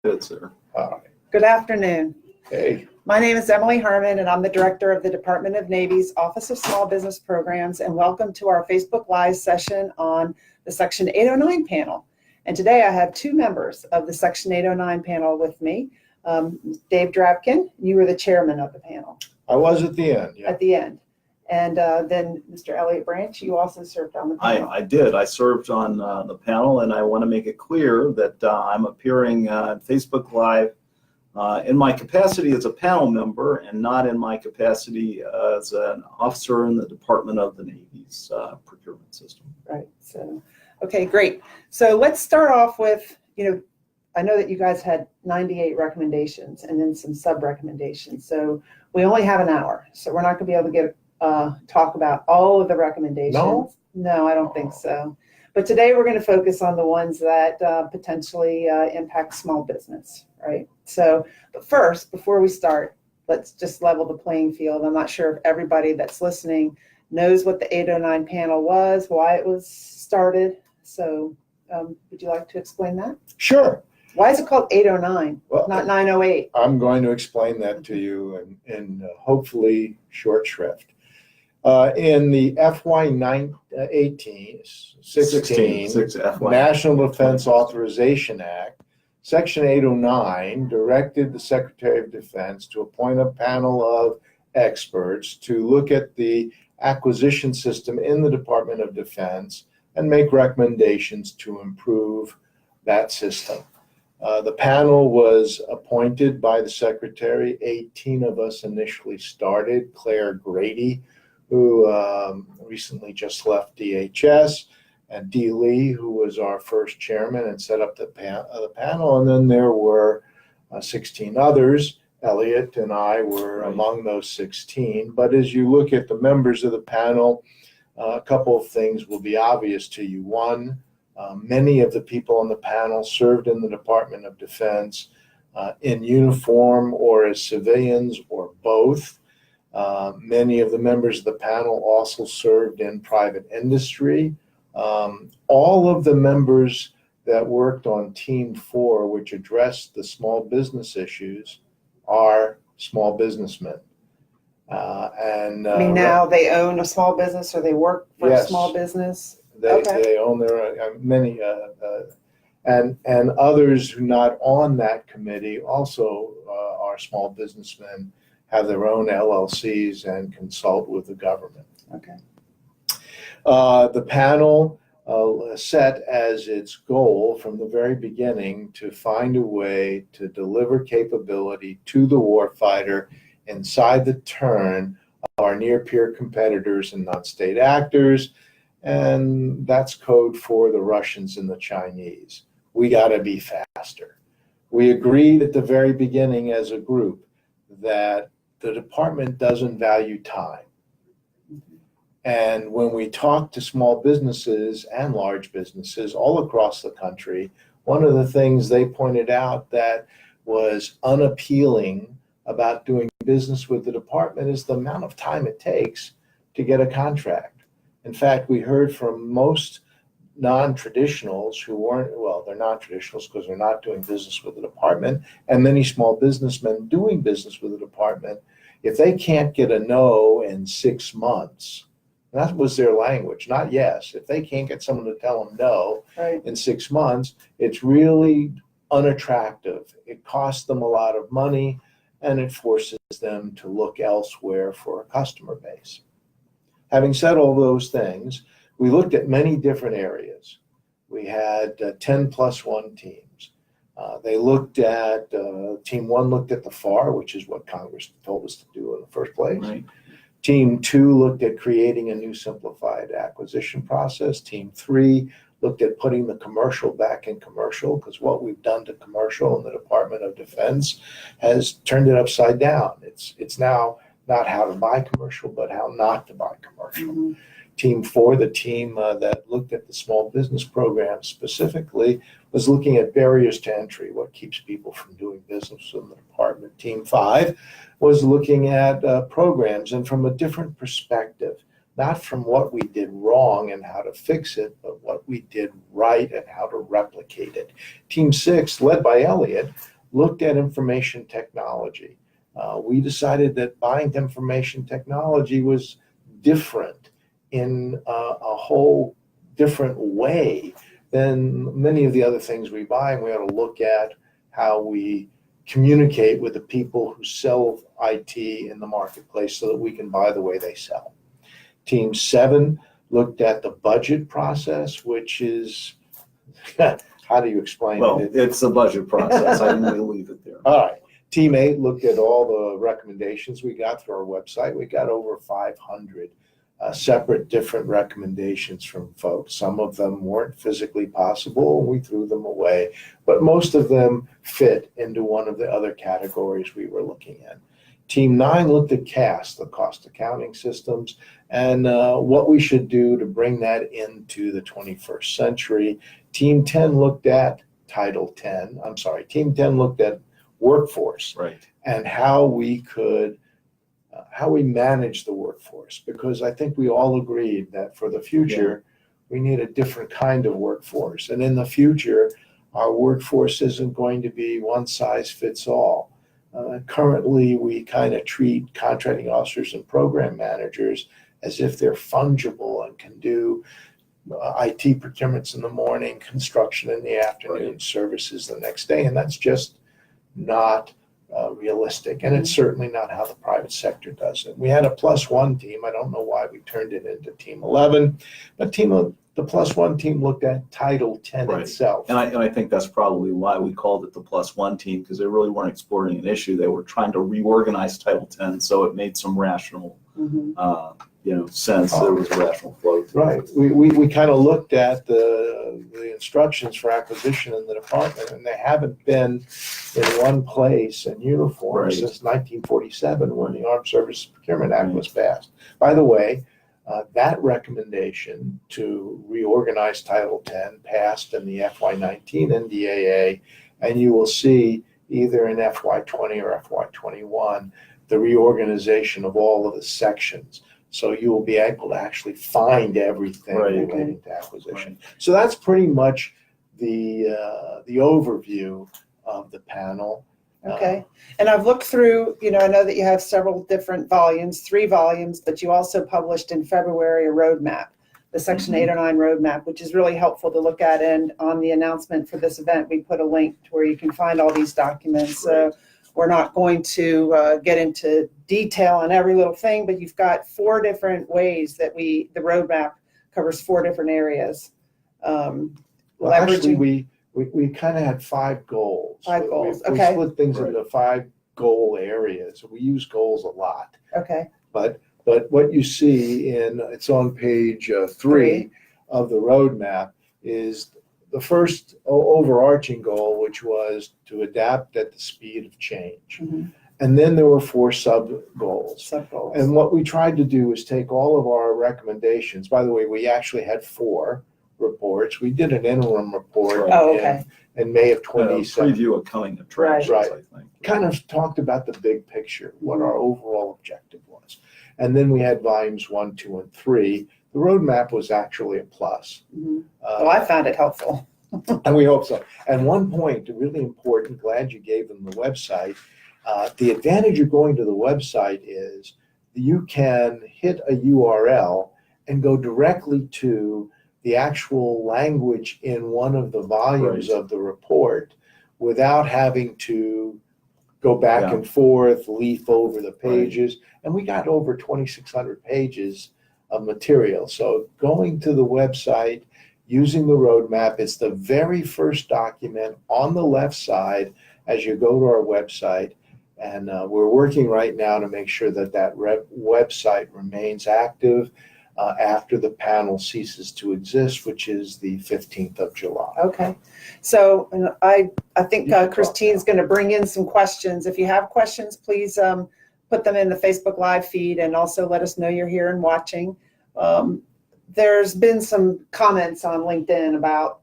Good, sir. Good afternoon. Hey. My name is Emily Harman, and I'm the Director of the Department of Navy's Office of Small Business Programs, and welcome to our Facebook Live session on the Section 809 panel. And today I have two members of the Section 809 panel with me. Dave Drabkin, you were the chairman of the panel. I was at the end, yeah. At the end. And then Mr. Elliott Branch, you also served on the panel. I did. I served on the panel, and I want to make it clear that I'm appearing on Facebook Live in my capacity as a panel member and not in my capacity as an officer in the Department of the Navy's procurement system. Right. So, okay, great. So let's start off with, I know that you guys had 98 recommendations and then some sub-recommendations. So we only have an hour. So we're not going to be able to get talk about all of the recommendations. No, I don't think so. But today we're going to focus on the ones that potentially impact small business, right? So, but first, before we start, let's just level the playing field. I'm not sure if everybody that's listening knows what the 809 panel was, why it was started. So would you like to explain that? Sure. Why is it called 809, well, not 908? I'm going to explain that to you in hopefully short shrift. In the FY16 National Defense Authorization Act, Section 809 directed the Secretary of Defense to appoint a panel of experts to look at the acquisition system in the Department of Defense and make recommendations to improve that system. The panel was appointed by the Secretary. 18 of us initially started. Claire Grady, who recently just left DHS, and Dee Lee, who was our first chairman and set up the panel. And then there were 16 others. Elliott and I were among those 16. But as you look at the members of the panel, a couple of things will be obvious to you. One, many of the people on the panel served in the Department of Defense in uniform or as civilians or both. Many of the members of the panel also served in private industry. All of the members that worked on Team 4, which addressed the small business issues, are small businessmen. Now they own a small business or they work for a small business? They own their many, and others who not on that committee also are small businessmen, have their own LLCs and consult with the government. Okay. The panel set as its goal from the very beginning to find a way to deliver capability to the warfighter inside the turn of our near-peer competitors and non-state actors, and that's code for the Russians and the Chinese. We got to be faster. We agreed at the very beginning as a group that the department doesn't value time. And when we talk to small businesses and large businesses all across the country, one of the things they pointed out that was unappealing about doing business with the department is the amount of time it takes to get a contract. In fact, we heard from most non-traditionals who weren't, well, they're non-traditionals because they're not doing business with the department, and many small businessmen doing business with the department, if they can't get a no in 6 months, that was their language, not yes. If they can't get someone to tell them no in 6 months, it's really unattractive. It costs them a lot of money, and it forces them to look elsewhere for a customer base. Having said all those things, we looked at many different areas. We had 10+1 teams. They looked at, Team 1 looked at the FAR, which is what Congress told us to do in the first place. Right. Team 2 looked at creating a new simplified acquisition process. Team 3 looked at putting the commercial back in commercial, because what we've done to commercial in the Department of Defense has turned it upside down. It's now not how to buy commercial, but how not to buy commercial. Mm-hmm. Team 4, the team that looked at the small business program specifically, was looking at barriers to entry, what keeps people from doing business in the department. Team 5 was looking at programs, and from a different perspective, not from what we did wrong and how to fix it, but what we did right and how to replicate it. Team 6, led by Elliott, looked at information technology. We decided that buying information technology was different in a whole different way than many of the other things we buy, and we ought to look at how we communicate with the people who sell IT in the marketplace so that we can buy the way they sell. Team 7 looked at the budget process, which is, how do you explain it? Well, it's a budget process. I didn't leave it there. All right. Team 8 looked at all the recommendations we got through our website. We got over 500 separate different recommendations from folks. Some of them weren't physically possible, and we threw them away, but most of them fit into one of the other categories we were looking at. Team 9 looked at CAS, the cost accounting systems, and what we should do to bring that into the 21st century. Team 10 looked at Team 10 looked at workforce, right, and how we could how we manage the workforce, because I think we all agreed that for the future, we need a different kind of workforce. And in the future, our workforce isn't going to be one size fits all. Currently, we kind of treat contracting officers and program managers as if they're fungible and can do IT procurements in the morning, construction in the afternoon, services the next day. And that's just not realistic, and it's certainly not how the private sector does it. We had a +1 team. I don't know why we turned it into Team 11, but the +1 team looked at Title 10 itself. And I think that's probably why we called it the +1 team, because they really weren't exploring an issue. They were trying to reorganize Title 10 so it made some rational sense. There was a rational flow to it. Right. We kind of looked at the instructions for acquisition in the department, and they haven't been in one place and uniform since 1947, when the Armed Services Procurement Act was passed. By the way, that recommendation to reorganize Title 10 passed in the FY19 NDAA, and you will see either in FY20 or FY21 the reorganization of all of the sections. So you will be able to actually find everything relating to acquisition. So that's pretty much the overview of the panel. Okay. And I've looked through, I know that you have several different volumes, 3 volumes, but you also published in February a roadmap, the Section 809 roadmap, which is really helpful to look at. And on the announcement for this event, we put a link to where you can find all these documents. So we're not going to get into detail on every little thing, but you've got 4 different ways that the roadmap covers 4 different areas. Well, actually, we kind of had 5 goals. 5 goals, We okay. split things into 5 goal areas. We use goals a lot. Okay. But what you see it's on page 3 of the roadmap, is the first overarching goal, which was to adapt at the speed of change. And then there were 4 sub-goals. And what we tried to do is take all of our recommendations. By the way, we actually had 4 reports. We did an interim report in May of 2017. Preview of coming attractions, I think. Kind of talked about the big picture, what our overall objective was. And then we had volumes 1, 2, and 3. The roadmap was actually a plus. Well, I found it helpful. And we hope so. And one point, really important, glad you gave them the website. The advantage of going to the website is you can hit a URL and go directly to the actual language in one of the volumes of the report without having to go back and forth, leaf over the pages. And we got over 2,600 pages of material. So going to the website, using the roadmap, it's the very first document on the left side as you go to our website. And we're working right now to make sure that website remains active after the panel ceases to exist, which is the 15th of July. Okay. So I think Christine's going to bring in some questions. If you have questions, please put them in the Facebook Live feed, and also let us know you're here and watching. There's been some comments on LinkedIn about,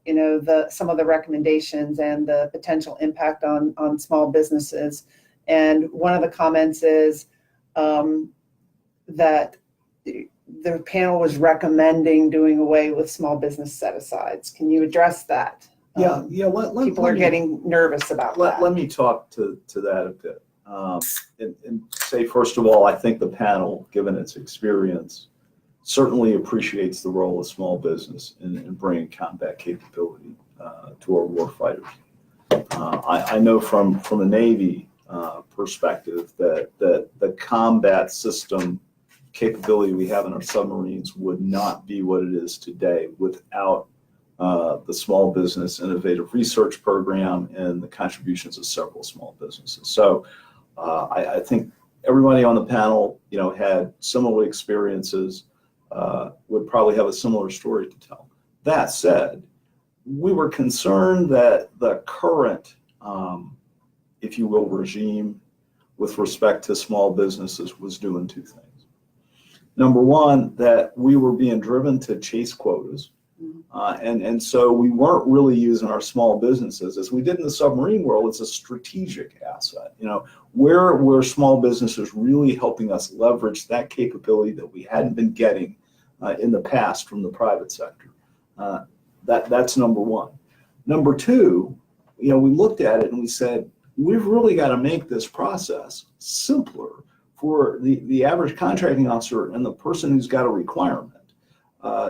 some of the recommendations and the potential impact on small businesses. And one of the comments is that the panel was recommending doing away with small business set-asides. Can you address that? Yeah. People are getting nervous about that. Let me talk to that a bit. And say, first of all, I think the panel, given its experience, certainly appreciates the role of small business in bringing combat capability to our warfighters. I know from a Navy perspective that the combat system capability we have in our submarines would not be what it is today without the Small Business Innovative Research Program and the contributions of several small businesses. So I think everybody on the panel, had similar experiences, would probably have a similar story to tell. That said, we were concerned that the current, if you will, regime with respect to small businesses was doing two things. Number one, that we were being driven to chase quotas. And so we weren't really using our small businesses as we did in the submarine world. It's a strategic asset. Where were small businesses really helping us leverage that capability that we hadn't been getting in the past from the private sector? That's number one. Number two, we looked at it and we said, we've really got to make this process simpler for the average contracting officer and the person who's got a requirement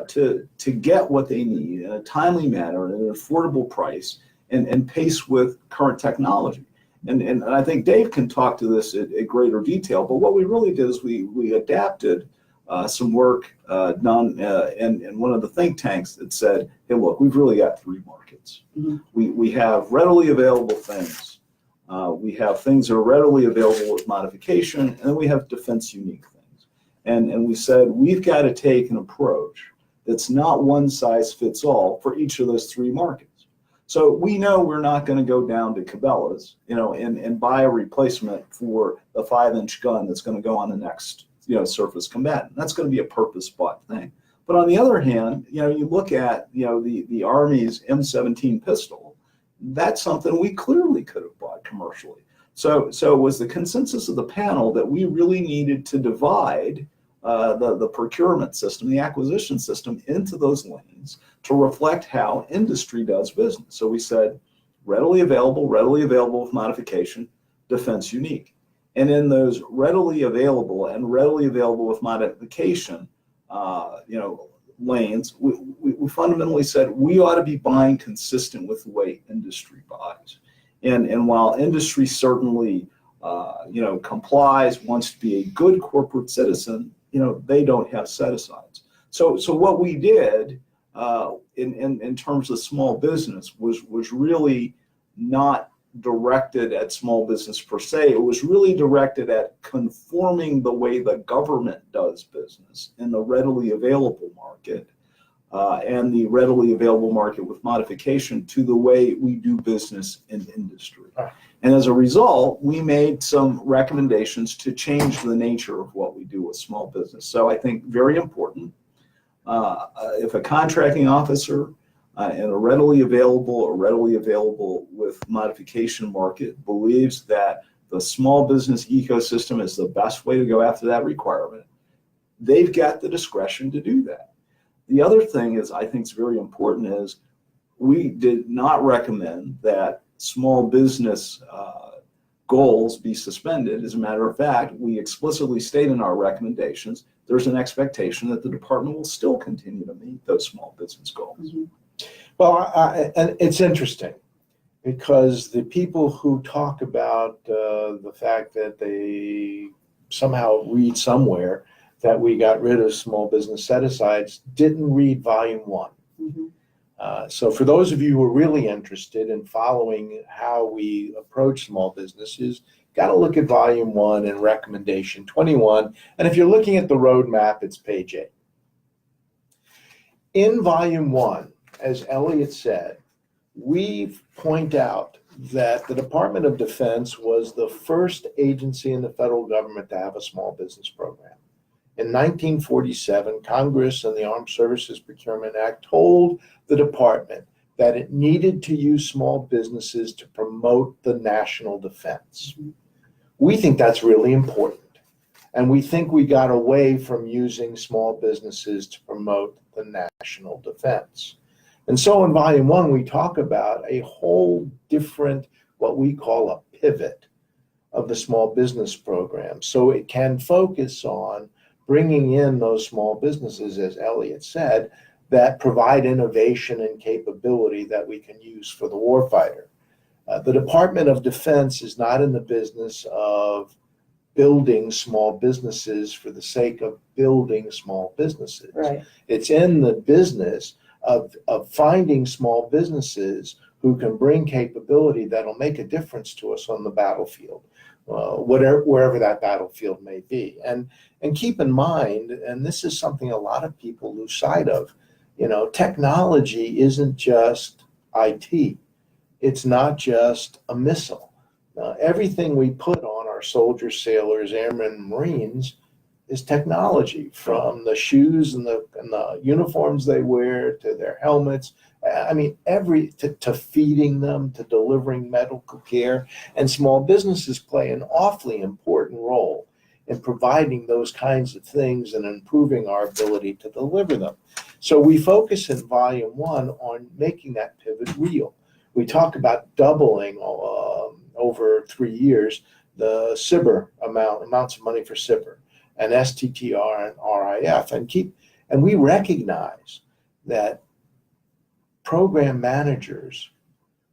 to get what they need in a timely manner at an affordable price and pace with current technology. And I think Dave can talk to this at greater detail, but what we really did is we adapted some work done in one of the think tanks that said, hey, look, we've really got three markets. Mm-hmm. We have readily available things. We have things that are readily available with modification, and then we have defense unique things. And we said, we've got to take an approach that's not one size fits all for each of those three markets. So we know we're not going to go down to Cabela's, and buy a replacement for the 5-inch gun that's going to go on the next, surface combatant. That's going to be a purpose-bought thing. But on the other hand, you look at, the Army's M17 pistol. That's something we clearly could have bought commercially. So it was the consensus of the panel that we really needed to divide the procurement system, the acquisition system, into those lanes to reflect how industry does business. So we said readily available with modification, defense unique. And in those readily available with modification, lanes, we fundamentally said we ought to be buying consistent with the way industry buys. And while industry certainly, complies, wants to be a good corporate citizen, they don't have set-asides. So what we did in terms of small business was really not directed at small business per se. It was really directed at conforming the way the government does business in the readily available market and the readily available market with modification to the way we do business in industry. And as a result, we made some recommendations to change the nature of what we do with small business. So I think very important, if a contracting officer in a readily available with modification market believes that the small business ecosystem is the best way to go after that requirement, they've got the discretion to do that. The other thing is, I think is very important, is we did not recommend that small business goals be suspended. As a matter of fact, we explicitly state in our recommendations, there's an expectation that the department will still continue to meet those small business goals. Mm-hmm. Well, and it's interesting because the people who talk about the fact that they somehow read somewhere that we got rid of small business set-asides didn't read volume 1. Mm-hmm. So for those of you who are really interested in following how we approach small businesses, got to look at volume 1 and recommendation 21. And if you're looking at the roadmap, it's page 8. In volume 1, as Elliott said, we point out that the Department of Defense was the first agency in the federal government to have a small business program. In 1947, Congress and the Armed Services Procurement Act told the department that it needed to use small businesses to promote the national defense. We think that's really important. And we think we got away from using small businesses to promote the national defense. And so in volume 1, we talk about a whole different, what we call a pivot of the small business program. So it can focus on bringing in those small businesses, as Elliott said, that provide innovation and capability that we can use for the warfighter. The Department of Defense is not in the business of building small businesses for the sake of building small businesses. Right. It's in the business of finding small businesses who can bring capability that'll make a difference to us on the battlefield, wherever that battlefield may be. And keep in mind, and this is something a lot of people lose sight of, technology isn't just IT. It's not just a missile. Everything we put on our soldiers, sailors, airmen, Marines is technology, from the shoes and the uniforms they wear to their helmets. I mean, to feeding them, to delivering medical care. And small businesses play an awfully important role in providing those kinds of things and improving our ability to deliver them. So we focus in volume 1 on making that pivot real. We talk about doubling over 3 years the SBIR amounts of money for SBIR and STTR and RIF, and we recognize that program managers,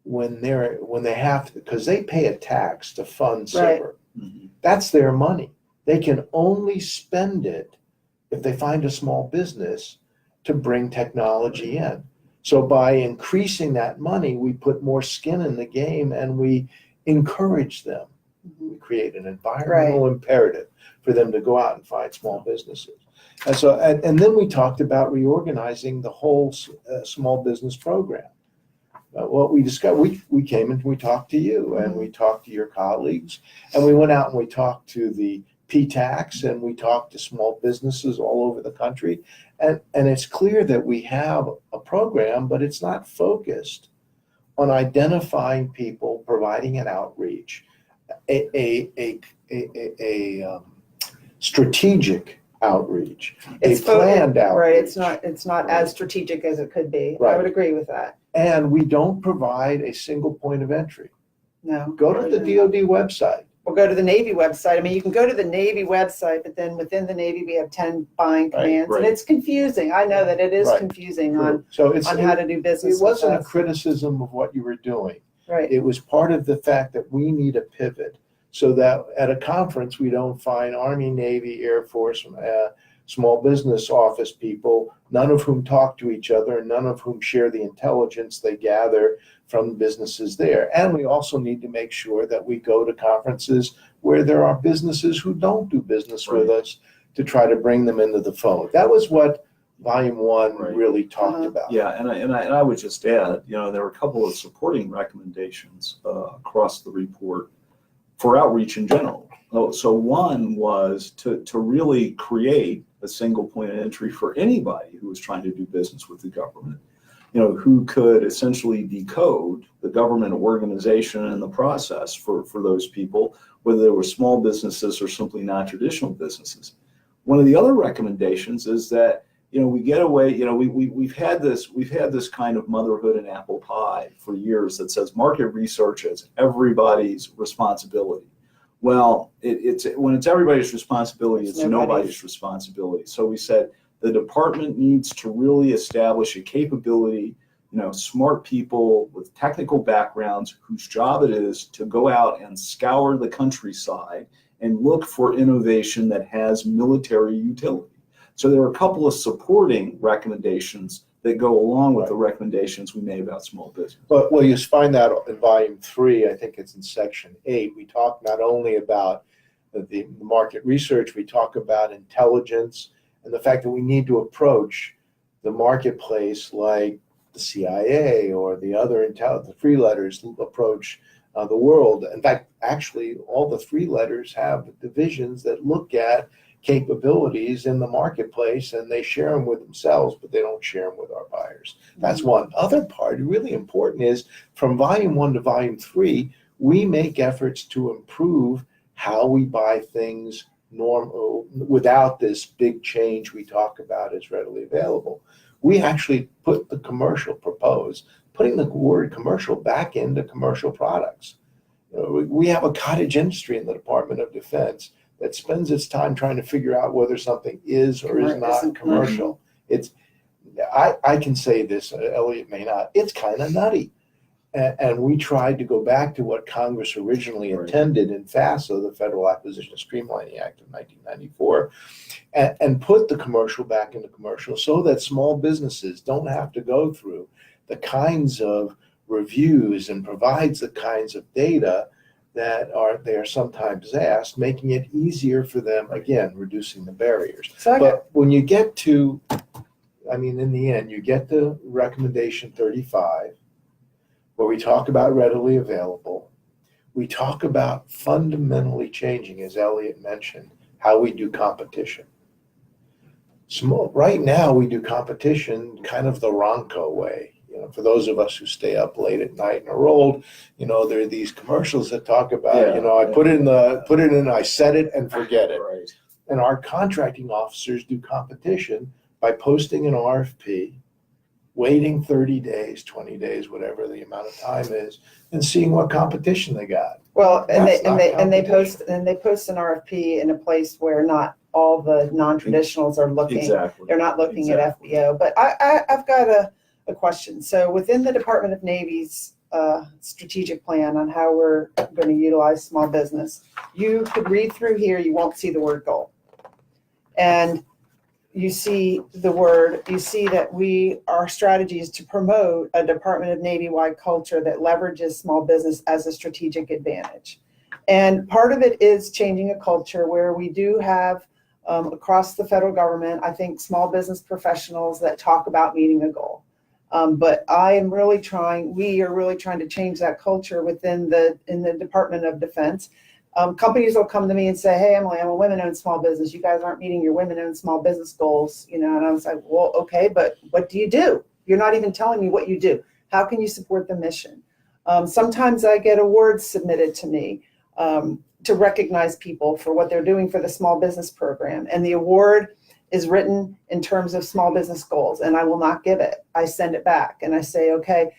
when they have to, because they pay a tax to fund SBIR, Mhm. that's their money. They can only spend it if they find a small business to bring technology in. So by increasing that money, we put more skin in the game and we encourage them. We create an environmental imperative for them to go out and find small businesses. And then we talked about reorganizing the whole small business program. What we discovered, we came and we talked to you and we talked to your colleagues, and we went out and we talked to the PTACs and we talked to small businesses all over the country. And it's clear that we have a program, but it's not focused on identifying people, providing an outreach, a strategic outreach, a planned outreach. Right. It's not as strategic as it could be. Right. I would agree with that. And we don't provide a single point of entry. No. Go to the DoD website. Or go to the Navy website. I mean, you can go to the Navy website, but then within the Navy, we have 10 buying commands. right. And it's confusing. I know that it is Right. confusing on So how to do business. it wasn't a with us. criticism of what you were doing. Right. It was part of the fact that we need a pivot so that at a conference, we don't find Army, Navy, Air Force, small business office people, none of whom talk to each other, and none of whom share the intelligence they gather from businesses there. And we also need to make sure that we go to conferences where there are businesses who don't do business with us to try to bring them into the fold. That was what Volume 1 really talked about. Yeah, and I would just add, there were a couple of supporting recommendations across the report for outreach in general. So one was to really create a single point of entry for anybody who was trying to do business with the government, who could essentially decode the government organization and the process for those people, whether they were small businesses or simply non-traditional businesses. One of the other recommendations is that we get away. We've had this kind of motherhood and apple pie for years that says market research is everybody's responsibility. Well, when it's everybody's responsibility, it's nobody's responsibility. So we said the department needs to really establish a capability, smart people with technical backgrounds whose job it is to go out and scour the countryside and look for innovation that has military utility. So there are a couple of supporting recommendations that go along with the recommendations we made about small business. But well, you find that in Volume 3, I think it's in Section 8, we talk not only about the market research, we talk about intelligence and the fact that we need to approach the marketplace like the CIA or the other the three letters approach the world. In fact, actually, all the three letters have divisions that look at capabilities in the marketplace, and they share them with themselves, but they don't share them with our buyers. That's one. Other part, really important, is from Volume 1 to Volume 3, we make efforts to improve how we buy things without this big change we talk about is readily available. We actually put the putting the word commercial back into commercial products. We have a cottage industry in the Department of Defense that spends its time trying to figure out whether something is or is not commercial. I can say this, Elliott may not, it's kind of nutty. And we tried to go back to what Congress originally intended in FASA, the Federal Acquisition Streamlining Act of 1994, and put the commercial back into commercial so that small businesses don't have to go through the kinds of reviews and provides the kinds of data that they're sometimes asked, making it easier for them, again, reducing the barriers. But when you get to, in the end, you get to recommendation 35, where we talk about readily available. We talk about fundamentally changing, as Elliott mentioned, how we do competition. Right now, we do competition kind of the Ronco way. For those of us who stay up late at night and are old, there are these commercials that talk about, I put it in, I set it and forget it. Right. And our contracting officers do competition by posting an RFP, waiting 30 days, 20 days, whatever the amount of time is, and seeing what competition they got. Well, and they post an RFP in a place where not all the non-traditionals are looking. Exactly. They're not looking at FBO. But I've got a question. So within the Department of Navy's strategic plan on how we're going to utilize small business, you could read through here, you won't see the word goal. And you see that our strategy is to promote a Department of Navy-wide culture that leverages small business as a strategic advantage. And part of it is changing a culture where we do have across the federal government, I think, small business professionals that talk about meeting a goal. But we are really trying to change that culture in the Department of Defense. Companies will come to me and say, "Hey, Emily, I'm a women-owned small business. You guys aren't meeting your women-owned small business goals." And I was like, "Well, okay, but what do you do? You're not even telling me what you do. How can you support the mission?" Sometimes I get awards submitted to me to recognize people for what they're doing for the small business program, and the award is written in terms of small business goals, and I will not give it. I send it back and I say, okay,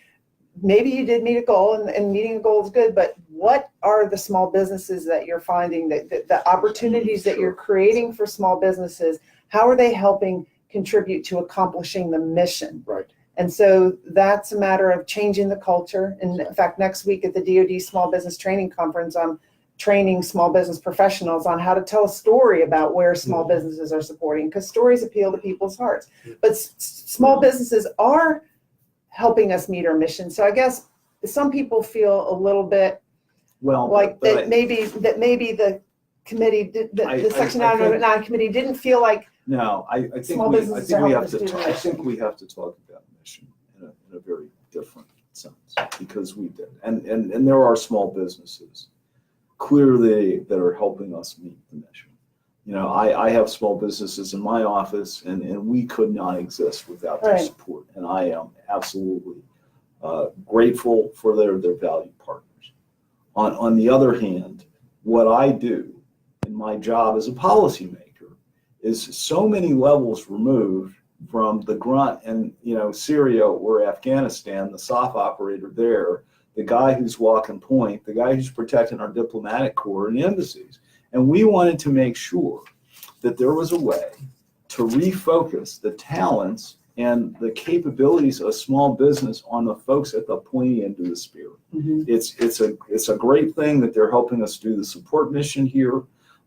maybe you did meet a goal, and meeting a goal is good, but what are the small businesses that you're finding, that the opportunities that you're creating for small businesses, how are they helping contribute to accomplishing the mission? Right. And so that's a matter of changing the culture. And in fact, next week at the DoD Small Business Training Conference, I'm training small business professionals on how to tell a story about where small businesses are supporting, because stories appeal to people's hearts. But small businesses are helping us meet our mission. So I guess some people feel a little bit maybe the committee, the Section 909 committee didn't feel like. No, I think we have to talk about mission in a very different sense, because we did, and there are small businesses clearly that are helping us meet the mission. I have small businesses in my office, and we could not exist without their support. And I am absolutely grateful for their valued partners. On the other hand, what I do in my job as a policymaker is so many levels removed from the grunt in Syria or Afghanistan, the SOF operator there, the guy who's walking point, the guy who's protecting our diplomatic corps and embassies. And we wanted to make sure that there was a way to refocus the talents and the capabilities of small business on the folks at the pointy end of the spear. Mm-hmm. It's a great thing that they're helping us do the support mission here.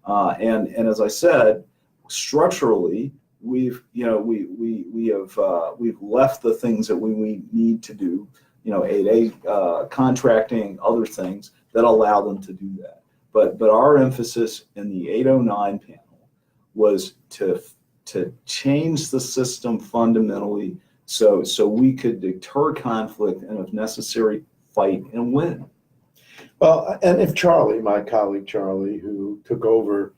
And as I said, structurally, we've left the things that we need to do, 8A contracting, other things that allow them to do that. But our emphasis in the 809 panel was to change the system fundamentally so we could deter conflict and, if necessary, fight and win. Well, and if Charlie, my colleague Charlie, who took over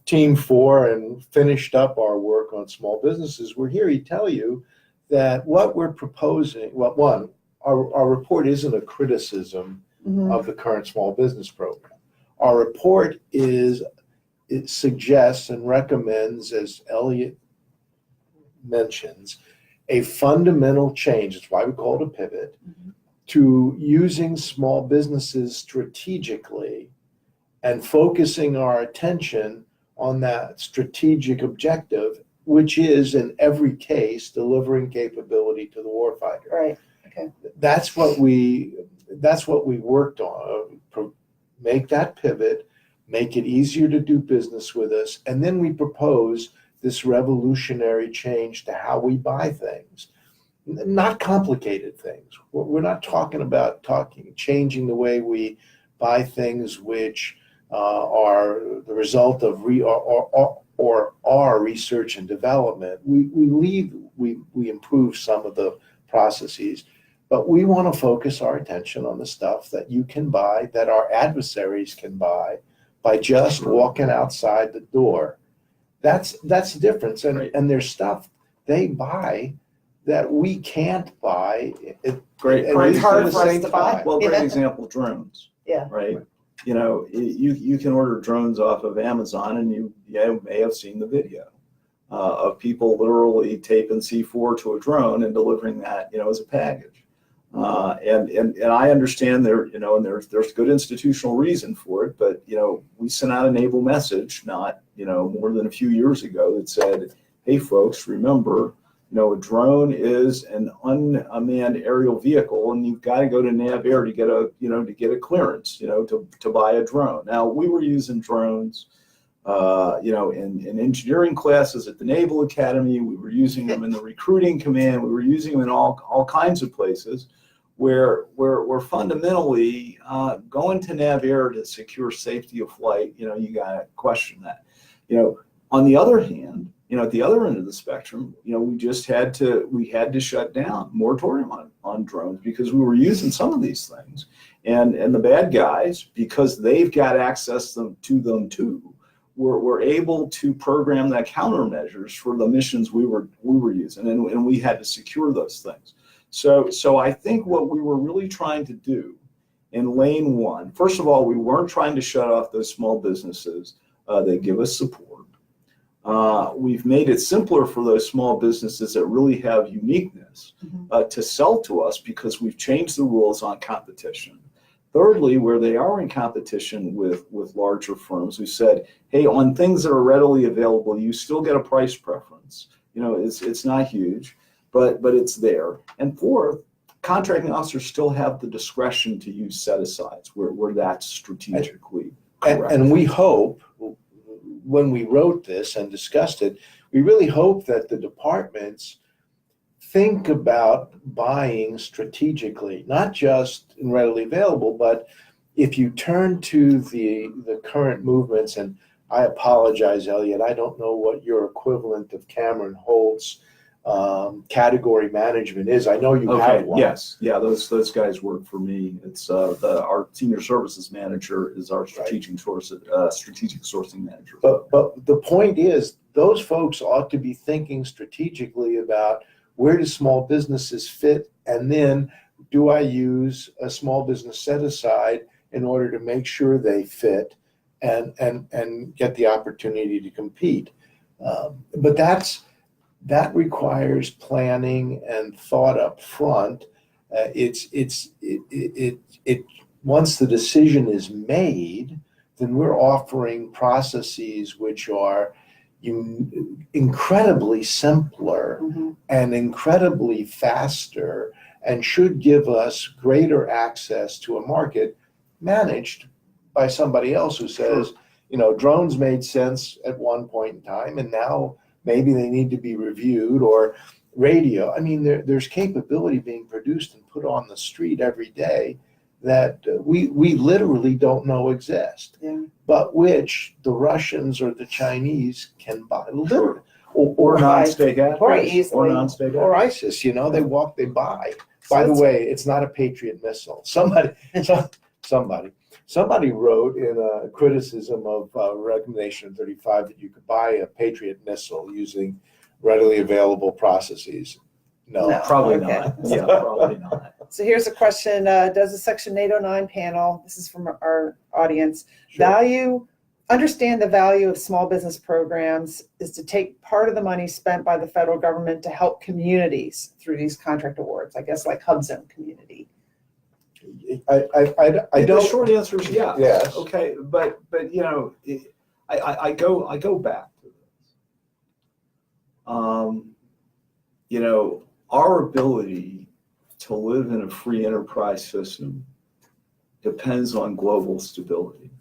Team 4 and finished up our work on small businesses, were here, he'd tell you that what we're proposing, our report isn't a criticism of the current small business program. Our report is it suggests and recommends, as Elliott mentions, a fundamental change. That's why we call it a pivot, to using small businesses strategically and focusing our attention on that strategic objective, which is in every case delivering capability to the warfighter. Right. Okay. That's what we worked on. Make that pivot, make it easier to do business with us, and then we propose this revolutionary change to how we buy things. Not complicated things. We're not talking about changing the way we buy things which are the result of our research and development. We improve some of the processes, but we want to focus our attention on the stuff that you can buy, that our adversaries can buy by just walking outside the door. That's the difference. And there's stuff they buy that we can't buy. Great hard for us to buy. Well, great example, drones. Yeah. Right. You know, you can order drones off of Amazon, and you may have seen the video of people literally taping C4 to a drone and delivering that, as a package. And I understand and there's good institutional reason for it, but we sent out an able message not more than a few years ago that said, hey folks, remember, a drone is an unmanned aerial vehicle, and you've got to go to NavAir to get a clearance, to buy a drone. Now, we were using drones, in engineering classes at the Naval Academy. We were using them in the recruiting command. We were using them in all kinds of places where we're fundamentally going to NavAir to secure safety of flight. You got to question that. On the other hand, at the other end of the spectrum, we had to shut down moratorium on drones because we were using some of these things, and the bad guys, because they've got access to them too, were able to program that countermeasures for the missions we were using, and we had to secure those things. So I think what we were really trying to do in lane one, first of all, we weren't trying to shut off those small businesses. They give us support. We've made it simpler for those small businesses that really have uniqueness to sell to us because we've changed the rules on competition. Thirdly, where they are in competition with larger firms, we said, hey, on things that are readily available, you still get a price preference. It's not huge, but it's there. And fourth, contracting officers still have the discretion to use set-asides where that's strategically correct. And we hope, when we wrote this and discussed it, we really hope that the departments think about buying strategically, not just in readily available, but if you turn to the current movements, and I apologize, Elliott, I don't know what your equivalent of Cameron Holt's category management is. I know you have one. Yes, yeah, those guys work for me. It's our senior services manager is our strategic sourcing manager. But the point is, those folks ought to be thinking strategically about where do small businesses fit, and then do I use a small business set aside in order to make sure they fit and get the opportunity to compete. But that requires planning and thought up front. Once the decision is made, then we're offering processes which are incredibly simpler and incredibly faster, and should give us greater access to a market managed by somebody else who says, drones made sense at one point in time, and now maybe they need to be reviewed, or radio. I mean, there's capability being produced and put on the street every day that we literally don't know exist, but which the Russians or the Chinese can buy, literally, or non-state actors, or non-state actors, or ISIS. They buy. By the way, it's not a Patriot missile. Somebody wrote in a criticism of recommendation 35 that you could buy a Patriot missile using readily available processes. No, probably not. Yeah, probably not. So here's a question. Does the Section 809 panel, this is from our audience, value understand the value of small business programs is to take part of the money spent by the federal government to help communities through these contract awards, I guess like Hub Zone community. I The don't. short answer is yes. Yes. Okay, but you know, I go back to this. You know, our ability to live in a free enterprise system depends on global stability.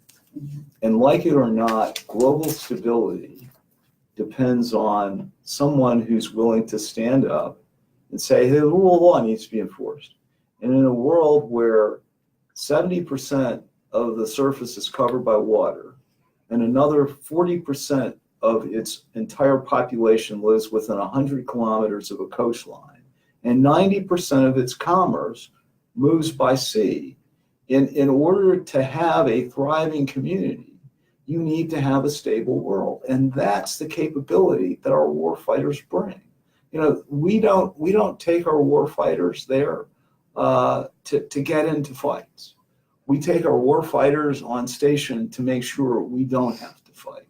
And like it or not, global stability depends on someone who's willing to stand up and say, hey, the rule of law needs to be enforced. And in a world where 70% of the surface is covered by water and another 40% of its entire population lives within 100 kilometers of a coastline, and 90% of its commerce moves by sea, in order to have a thriving community, you need to have a stable world. And that's the capability that our warfighters bring. You know, we don't take our warfighters there to get into fights. We take our warfighters on station to make sure we don't have to fight.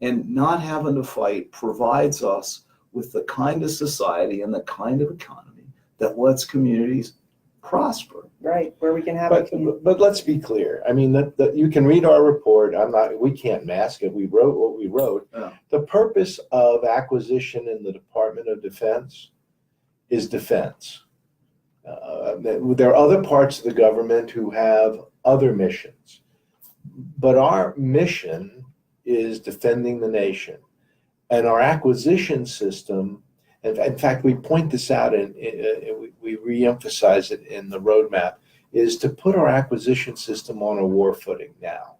And not having to fight provides us with the kind of society and the kind of economy that lets communities prosper. Right, where we can have but let's be clear. I mean, that you can read our report. We can't mask it. We wrote what we wrote. Yeah. The purpose of acquisition in the Department of Defense is defense. There are other parts of the government who have other missions, but our mission is defending the nation. And our acquisition system, in fact, we point this out and we re-emphasize it in the roadmap, is to put our acquisition system on a war footing now.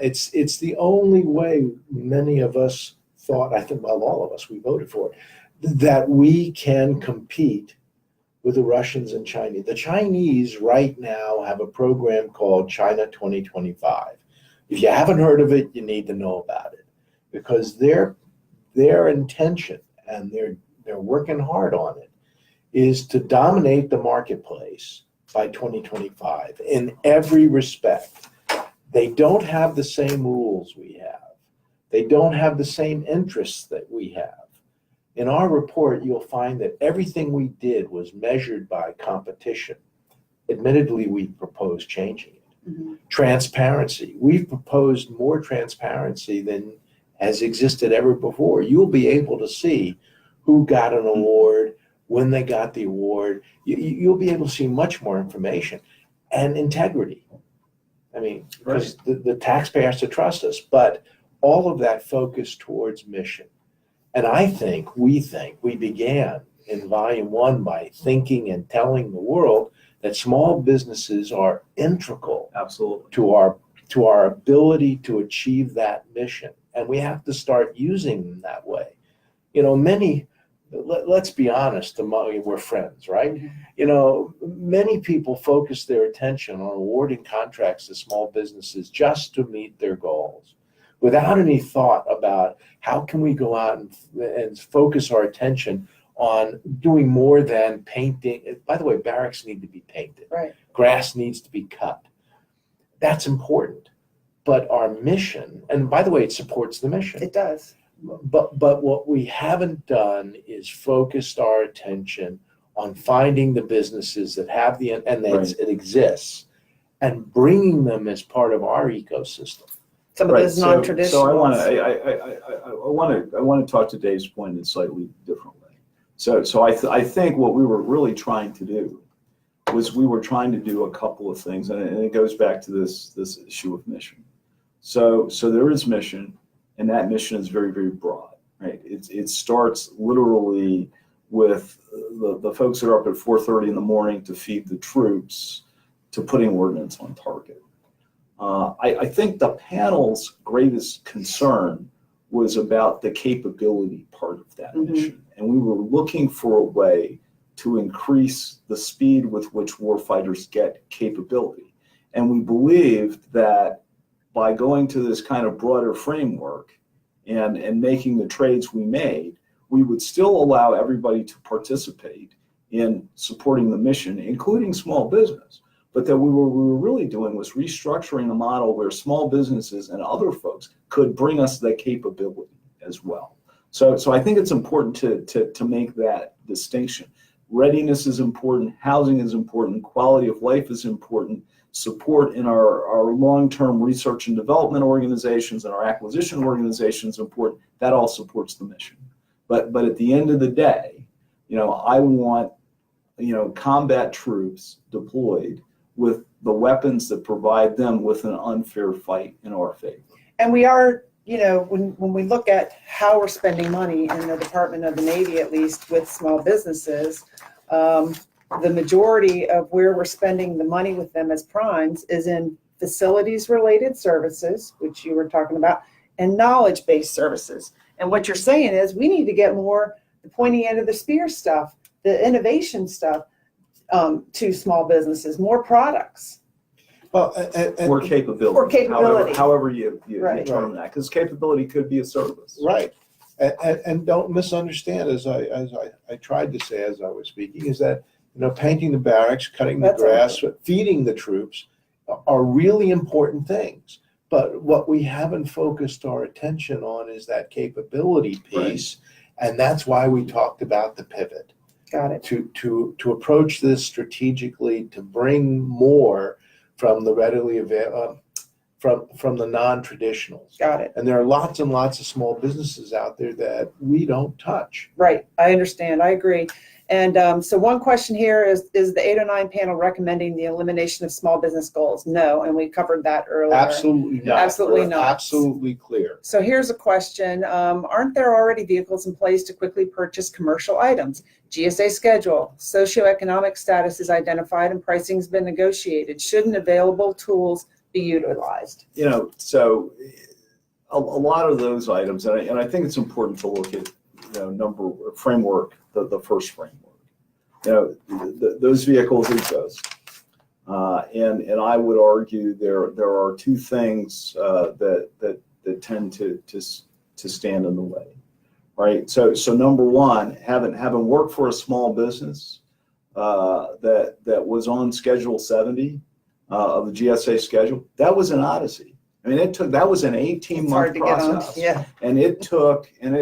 It's the only way many of us thought, I think, well, all of us, we voted for it, that we can compete with the Russians and Chinese. The Chinese right now have a program called China 2025. If you haven't heard of it, you need to know about it, because their intention, and they're working hard on it, is to dominate the marketplace by 2025 in every respect. They don't have the same rules we have. They don't have the same interests that we have. In our report, you'll find that everything we did was measured by competition. Admittedly, we proposed changing it. Mm-hmm. Transparency. We've proposed more transparency than has existed ever before. You'll be able to see who got an award, when they got the award. You'll be able to see much more information. And integrity. I mean, because the taxpayer has to trust us, but all of that focused towards mission. And we began in volume 1 by thinking and telling the world that small businesses are integral Absolutely. to our ability to achieve that mission. And we have to start using them that way. You know, let's be honest, we're friends, right? Mm-hmm. You know, many people focus their attention on awarding contracts to small businesses just to meet their goals, without any thought about how can we go out and focus our attention on doing more than painting. By the way, barracks need to be painted. Right. Grass needs to be cut. That's important. But our mission, and by the way, it supports the mission. It does. But what we haven't done is focused our attention on finding the businesses that have it exists, and bringing them as part of our ecosystem. Some of those non-traditional. So I want to talk to Dave's point in a slightly different way. So I think what we were really trying to do was we were trying to do a couple of things, and it goes back to this issue of mission. So there is mission, and that mission is very, very broad, right? It starts literally with the folks that are up at 4:30 in the morning to feed the troops, to putting ordnance on target. I think the panel's greatest concern was about the capability part of that mission. And we were looking for a way to increase the speed with which warfighters get capability. And we believed that by going to this kind of broader framework and making the trades we made, we would still allow everybody to participate in supporting the mission, including small business. but that we were really doing was restructuring the model where small businesses and other folks could bring us the capability as well. So I think it's important to make that distinction. Readiness is important, housing is important, quality of life is important, support in our long-term research and development organizations and our acquisition organizations is important. That all supports the mission. But at the end of the day, I want, combat troops deployed with the weapons that provide them with an unfair fight in our favor. And we are, when we look at how we're spending money in the Department of the Navy, at least with small businesses, the majority of where we're spending the money with them as primes is in facilities-related services, which you were talking about, and knowledge-based services. And what you're saying is we need to get more the pointy end of the spear stuff, the innovation stuff, to small businesses, more products. Well, or capability. Or capability. However you Right. term that, because capability could be a service. right. And don't misunderstand, as I tried to say as I was speaking, is that painting the barracks, cutting the That's grass, feeding the troops are really important things. But what we haven't focused our attention on is that capability piece, and that's why we talked about the pivot. Got it. To approach this strategically, to bring more from the readily available, from the non-traditionals. Got it. And there are lots and lots of small businesses out there that we don't touch. Right. I understand. I agree. And so one question here is the 809 panel recommending the elimination of small business goals? No, and we covered that earlier. Absolutely not. Absolutely We're not. Absolutely clear. So here's a question. Aren't there already vehicles in place to quickly purchase commercial items? GSA schedule, socioeconomic status is identified, and pricing's been negotiated. Shouldn't available tools be utilized? So a lot of those items, and I think it's important to look at framework, the first framework. Those vehicles exist, and I would argue there are two things that tend to stand in the way, right? So number one, having worked for a small business that was on Schedule 70 of the GSA schedule, that was an odyssey. I mean, that was an 18-month process. Yeah. And it took, and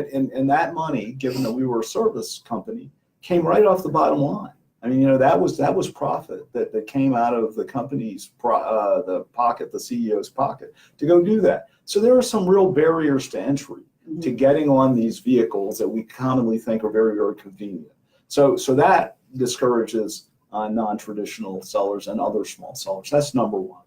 that money, given that we were a service company, came right off the bottom line. I mean, that was profit that came out of the company's the pocket, the CEO's pocket, to go do that. So there are some real barriers to entry to getting on these vehicles that we commonly think are very, very convenient. So that discourages non-traditional sellers and other small sellers. That's number one.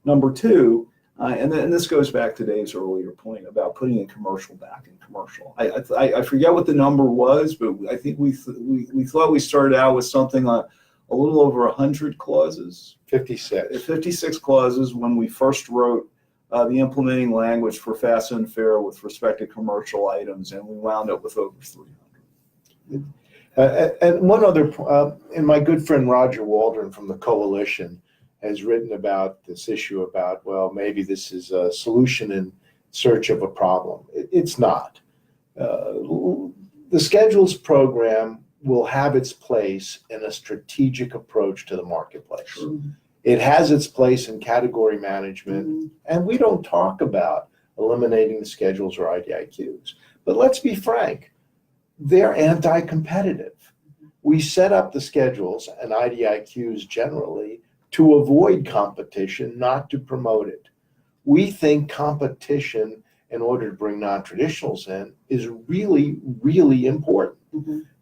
Number two. And this goes back to Dave's earlier point about putting in commercial back in commercial. I forget what the number was, but I think we thought we started out with something a little over 100 clauses. 56 clauses when we first wrote the implementing language for fast and fair with respect to commercial items, and we wound up with over 300. And one other, and my good friend Roger Waldron from the Coalition has written about this issue about, well, maybe this is a solution in search of a problem. It's not. The schedules program will have its place in a strategic approach to the marketplace. Sure. It has its place in category management, and we don't talk about eliminating the schedules or IDIQs. But let's be frank, they're anti-competitive. We set up the schedules and IDIQs generally to avoid competition, not to promote it. We think competition, in order to bring non-traditionals in, is really, really important.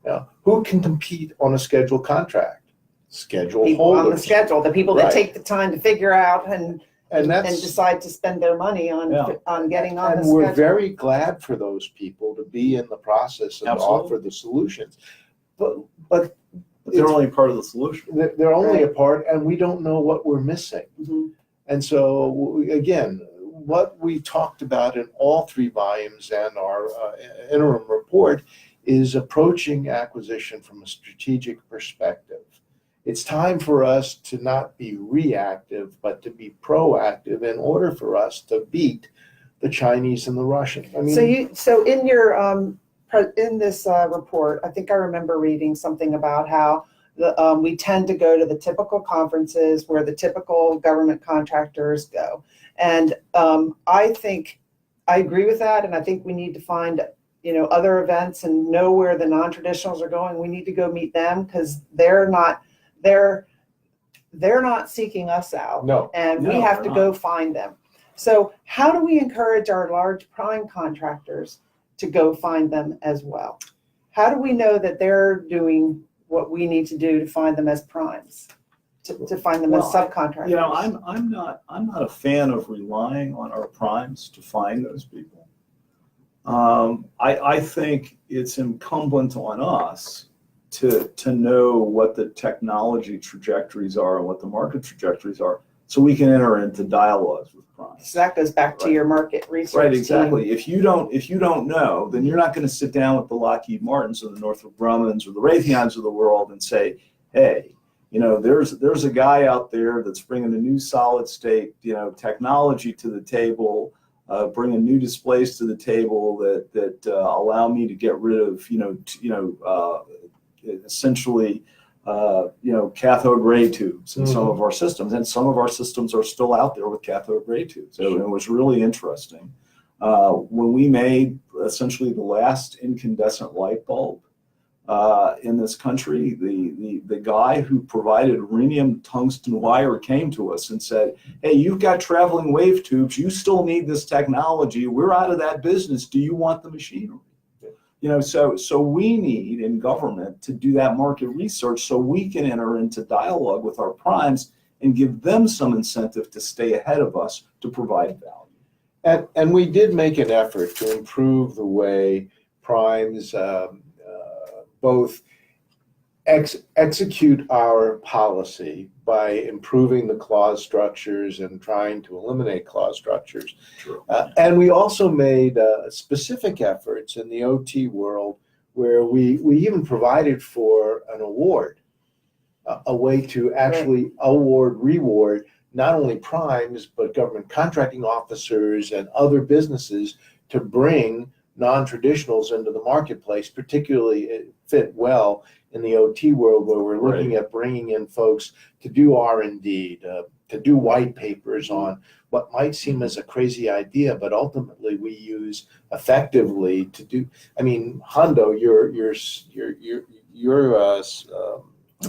Now, who can compete on a scheduled contract? Schedule People holders. on the schedule, the people that take the time to figure out and decide to spend their money on getting on the schedule. And we're very glad for those people to be in the process and offer the solutions. But they're only part of the solution. They're only a part, and we don't know what we're missing. And so, again, what we talked about in all 3 volumes and our interim report is approaching acquisition from a strategic perspective. It's time for us to not be reactive, but to be proactive in order for us to beat the Chinese and the Russians. I mean, so in your in this report, I think I remember reading something about how We tend to go to the typical conferences where the typical government contractors go. And I think I agree with that. And I think we need to find, other events and know where the non-traditionals are going. We need to go meet them because they're not seeking us out. No. And we have to go find them. So how do we encourage our large prime contractors to go find them as well? How do we know that they're doing what we need to do to find them as primes, to find them as subcontractors? I'm not a fan of relying on our primes to find those people. I think it's incumbent on us to know what the technology trajectories are and what the market trajectories are, so we can enter into dialogues with primes. So that goes back to your market research. Right, exactly. team. If you don't know, then you're not going to sit down with the Lockheed Martins or the Northrop Grummans or the Raytheons of the world and say, hey, there's a guy out there that's bringing a new solid state, technology to the table, bringing new displays to the table that allow me to get rid of, essentially, cathode ray tubes in some of our systems, and some of our systems are still out there with cathode ray tubes. So it was really interesting when we made essentially the last incandescent light bulb in this country. The guy who provided rhenium tungsten wire came to us and said, "Hey, you've got traveling wave tubes. You still need this technology. We're out of that business. Do you want the machinery?" So we need in government to do that market research so we can enter into dialogue with our primes and give them some incentive to stay ahead of us to provide value. And we did make an effort to improve the way primes both execute our policy by improving the clause structures and trying to eliminate clause structures. And we also made specific efforts in the OT world where we even provided for an award, a way to actually reward not only primes, but government contracting officers and other businesses to bring non-traditionals into the marketplace. Particularly it fit well in the OT world where we're looking at bringing in folks to do R&D, to do white papers on what might seem as a crazy idea, but ultimately we use effectively to do. I mean, Hondo, your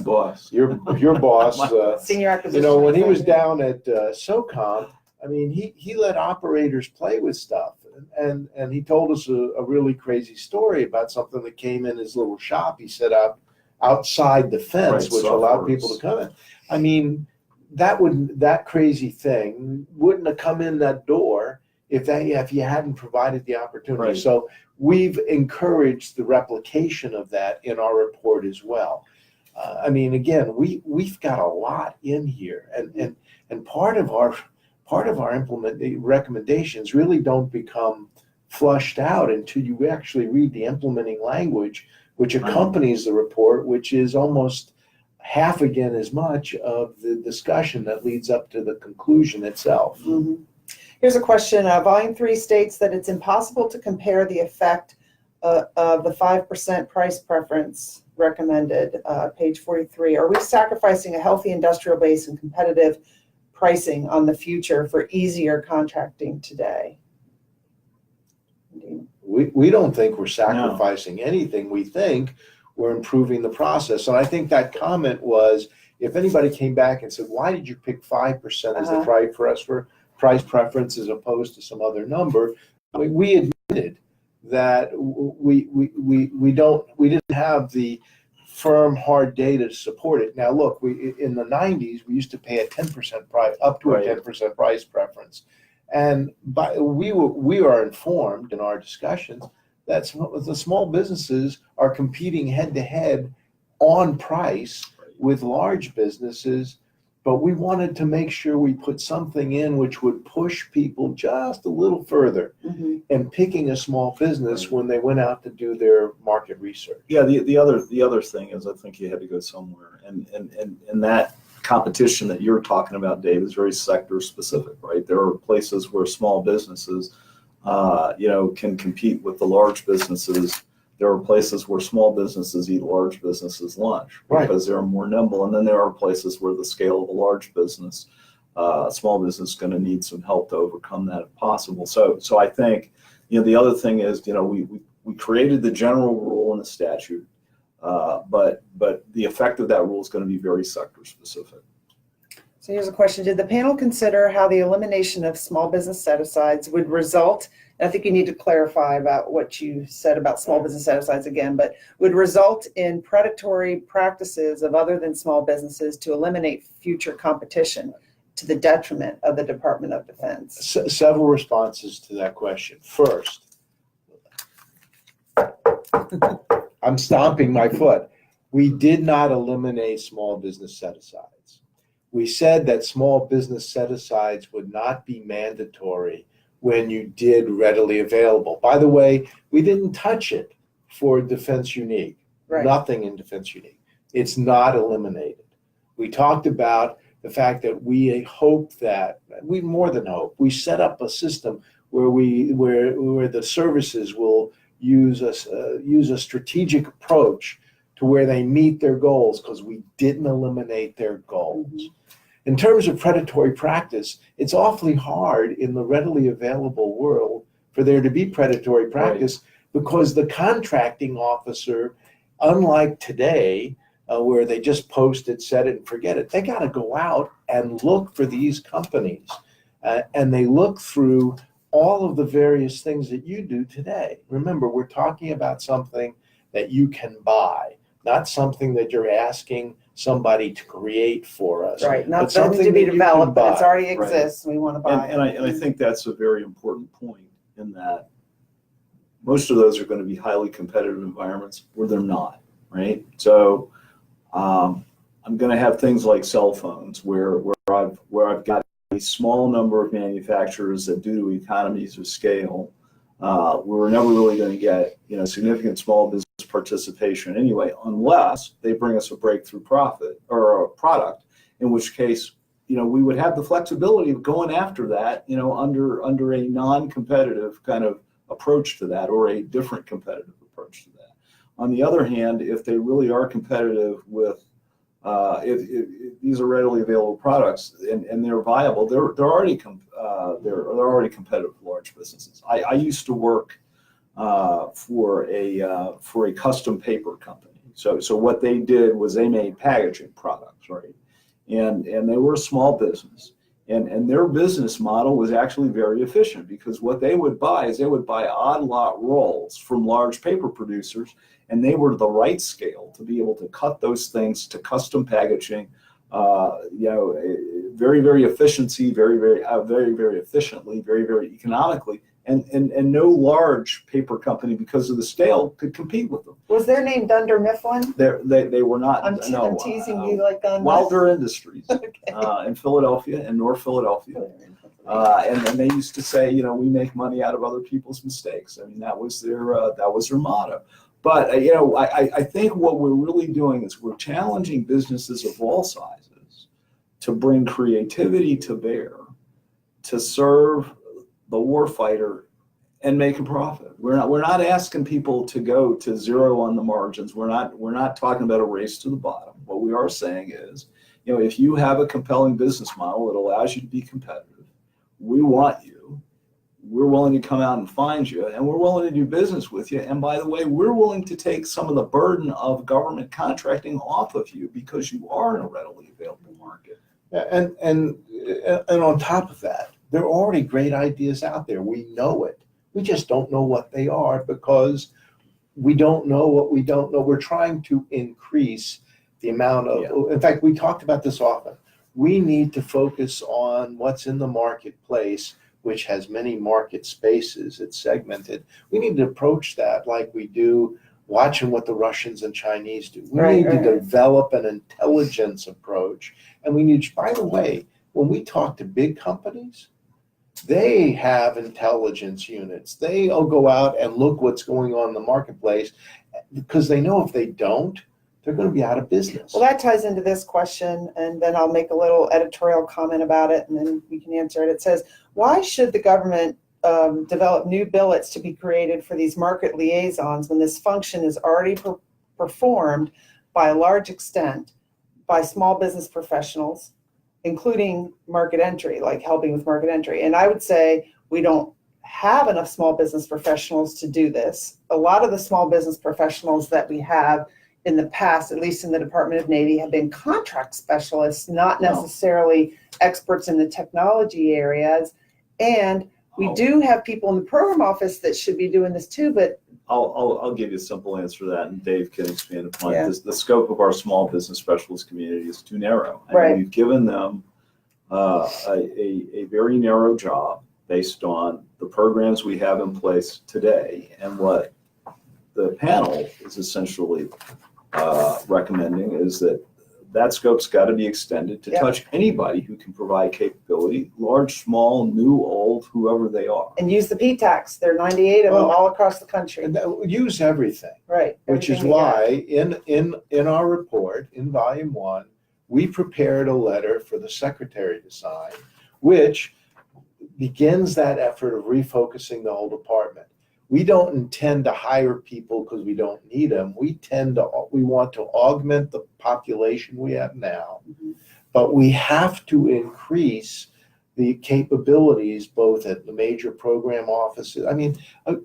boss, your boss, senior acquisition. when he was down at SOCOM, I mean, he let operators play with stuff. And he told us a really crazy story about something that came in his little shop he set up outside the fence, which allowed people to come in. I mean, that crazy thing wouldn't have come in that door if you hadn't provided the opportunity. Right. So we've encouraged the replication of that in our report as well. I mean, again, we've got a lot in here, and part of our recommendations really don't become flushed out until you actually read the implementing language, which accompanies the report, which is almost half again as much of the discussion that leads up to the conclusion itself. Mm-hmm. Here's a question. Volume 3 states that it's impossible to compare the effect of the 5% price preference recommended, page 43. Are we sacrificing a healthy industrial base and competitive pricing on the future for easier contracting today? We don't think we're sacrificing anything. We think we're improving the process. And I think that comment was, if anybody came back and said, why did you pick 5% as the price for us for price preference as opposed to some other number? I mean, we admitted that we didn't have the firm, hard data to support it. Now, look, in the 90s, we used to pay a 10% price, up to a 10% price preference. And we are informed in our discussions that the small businesses are competing head-to-head on price with large businesses, but we wanted to make sure we put something in which would push people just a little further in picking a small business when they went out to do their market research. Yeah, the other thing is, I think you had to go somewhere, and that competition that you're talking about, Dave, is very sector specific, right? There are places where small businesses, can compete with the large businesses. there are places where small businesses eat large businesses' lunch because they're more nimble. And then there are places where the scale of a large business, small business is going to need some help to overcome that if possible. So I think, the other thing is, we created the general rule in the statute, but the effect of that rule is going to be very sector specific. So here's a question. Did the panel consider how the elimination of small business set-asides would result, and I think you need to clarify about what you said about small business set-asides again, but would result in predatory practices of other than small businesses to eliminate future competition to the detriment of the Department of Defense? Several responses to that question. First, I'm stomping my foot. We did not eliminate small business set-asides. We said that small business set-asides would not be mandatory when you did readily available. By the way, we didn't touch it for Defense Unique. Right. Nothing in Defense Unique. It's not eliminated. We talked about the fact that we hope that, we more than hope, we set up a system where the services will use a strategic approach to where they meet their goals, because we didn't eliminate their goals. Mm-hmm. In terms of predatory practice, it's awfully hard in the readily available world for there to be predatory practice, because the contracting officer, unlike today, where they just post it, set it, and forget it, they got to go out and look for these companies. And they look through all of the various things that you do today. Remember, we're talking about something that you can buy, not something that you're asking somebody to create for us. Right, not something to be developed, but it already exists. Right. We want to buy it. And I think that's a very important point, in that most of those are going to be highly competitive environments where they're not, right? So I'm going to have things like cell phones where I've got a small number of manufacturers that, due to economies of scale, we're never really going to get significant small business participation anyway, unless they bring us a breakthrough profit or a product, in which case we would have the flexibility of going after that under a non-competitive kind of approach to that, or a different competitive approach to that. On the other hand, if they really are competitive with if these are readily available products and they're viable, they're already competitive with large businesses. I used to work for a custom paper company. So what they did was they made packaging products, right? And they were a small business, and their business model was actually very efficient, because what they would buy is they would buy odd lot rolls from large paper producers, and they were the right scale to be able to cut those things to custom packaging, very, very efficiently, very efficiently, very, very economically. And no large paper company, because of the scale, could compete with them. Was their name Dunder Mifflin? They were not. I'm teasing you like on Wilder Industries in Philadelphia, in North Philadelphia. And they used to say, we make money out of other people's mistakes. I mean, that was their motto. But I think what we're really doing is we're challenging businesses of all sizes to bring creativity to bear, to serve the warfighter and make a profit. We're not asking people to go to zero on the margins. We're not talking about a race to the bottom. What we are saying is, if you have a compelling business model that allows you to be competitive, we want you. We're willing to come out and find you, and we're willing to do business with you. And by the way, we're willing to take some of the burden of government contracting off of you, because you are in a readily available market. And on top of that, there are already great ideas out there. We know it. We just don't know what they are, because we don't know what we don't know. We're trying to increase the amount of, in fact, we talked about this often. We need to focus on what's in the marketplace, which has many market spaces. It's segmented. We need to approach that like we do watching what the Russians and Chinese do. We need to develop an intelligence approach. And we need, by the way, when we talk to big companies, they have intelligence units. They'll go out and look what's going on in the marketplace, because they know if they don't, they're going to be out of business. Well, that ties into this question, and then I'll make a little editorial comment about it, and then we can answer it. It says, why should the government develop new billets to be created for these market liaisons when this function is already performed by a large extent by small business professionals, including market entry, like helping with market entry. And I would say we don't have enough small business professionals to do this. A lot of the small business professionals that we have in the past, at least in the Department of Navy, have been contract specialists, not necessarily experts in the technology areas. And we do have people in the program office that should be doing this too, but I'll give you a simple answer to that, and Dave can expand upon Yeah. it. The scope of our small business specialist community is too narrow. And Right. we've given them a very narrow job based on the programs we have in place today, and what the panel is essentially recommending is that scope's got to be extended to Yeah. touch anybody who can provide capability, large, small, new, old, whoever they are. and use the P-tax. There are 98 of them Well, all across the country. And that- use everything. Right. Which is everything we got. why in our report, in volume 1, we prepared a letter for the secretary to sign, which begins that effort of refocusing the whole department. We don't intend to hire people because we don't need them. We want to augment the population we have now, Mhm. but we have to increase the capabilities both at the major program offices. I mean,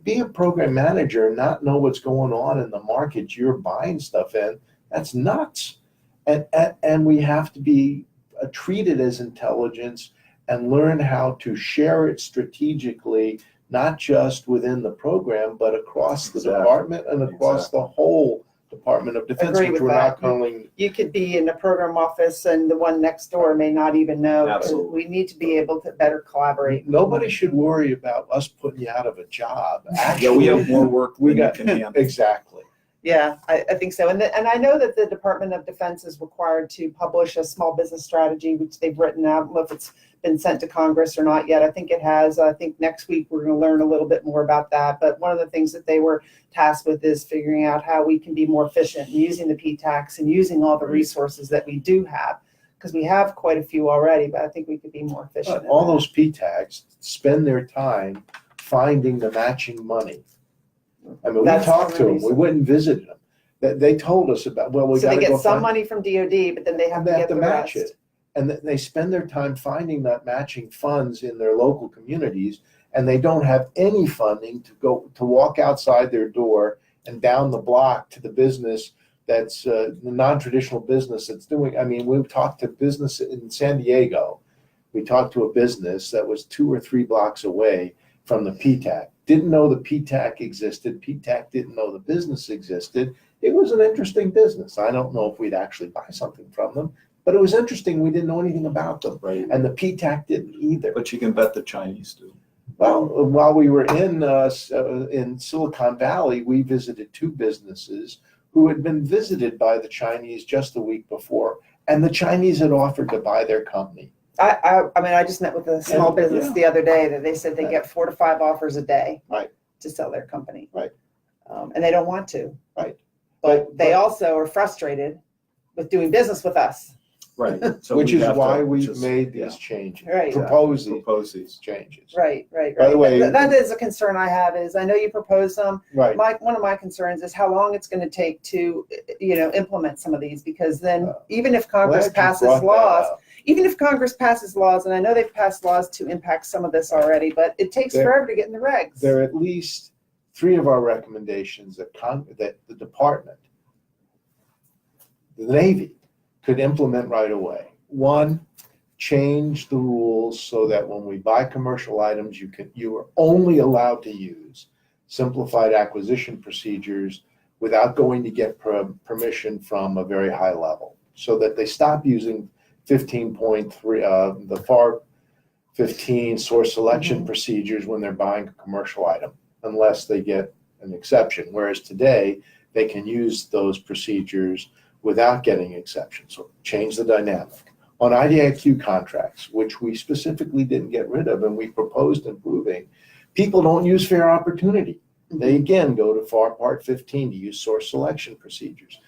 be a program manager and not know what's going on in the market you're buying stuff in, that's nuts. And we have to be treated as intelligence and learn how to share it strategically, not just within the program, but across the Exactly. department and across the whole Department of Defense, Agree which with we're not that. calling. You could be in the program office and the one next door may not even know. Absolutely. We need to be able to better collaborate. Nobody should worry about us putting you out of a job. Yeah, Actually, we have more work we than you got can handle. exactly. Yeah, I think so. And I know that the Department of Defense is required to publish a small business strategy, which they've written out. I don't know if it's been sent to Congress or not yet. I think it has. I think next week we're going to learn a little bit more about that. But one of the things that they were tasked with is figuring out how we can be more efficient in using the P-tax and using all the resources that we do have. Because we have quite a few already, but I think we could be more efficient. in All that. those P-tags spend their time finding the matching money. I mean, we That's talked to the them. reason. We went and visited them. They told us about, well, we So got they to go get some find. money from DOD, but then they have And to they get have to the match rest. it. And they spend their time finding that matching funds in their local communities, and they don't have any funding to walk outside their door and down the block to the business that's the non-traditional business that's doing. I mean, we've talked to business in San Diego. We talked to a business that was 2 or 3 blocks away from the PTAC. Didn't know the PTAC existed. PTAC didn't know the business existed. It was an interesting business. I don't know if we'd actually buy something from them, but it was interesting. We didn't know anything about them. Right. And the PTAC didn't either. But you can bet the Chinese do. Well, while we were in Silicon Valley, we visited 2 businesses who had been visited by the Chinese just the week before. And the Chinese had offered to buy their company. I mean, I just met with a small Yeah, business yeah. the other day that they said they Right. get 4 to 5 offers a day Right. to sell their company. Right. And they don't want to. Right. But they also are frustrated with doing business with us. Right. So Which we is have to why we've just- made yeah. these changes. Right. Propose Propose these changes. Right. By the way- that is a concern I have is I know you proposed some. Right. One of my concerns is how long it's going to take to, implement some of these, because then even if Glad Congress you passes brought that laws, up. even if Congress passes laws, and I know they've passed laws to impact some of this already, but it takes There- forever to get in the regs. There are at least 3 of our recommendations that the department, the Navy, could implement right away. 1, change the rules so that when we buy commercial items, you are only allowed to use simplified acquisition procedures without going to get permission from a very high level, so that they stop using 15.3, the FAR 15 source selection procedures when they're buying a commercial item, unless they get an exception. Whereas today, they can use those procedures without getting exceptions. So change the dynamic. On IDIQ contracts, which we specifically didn't get rid of and we proposed improving, people don't use fair opportunity. They again go to FAR Part 15 to use source selection procedures.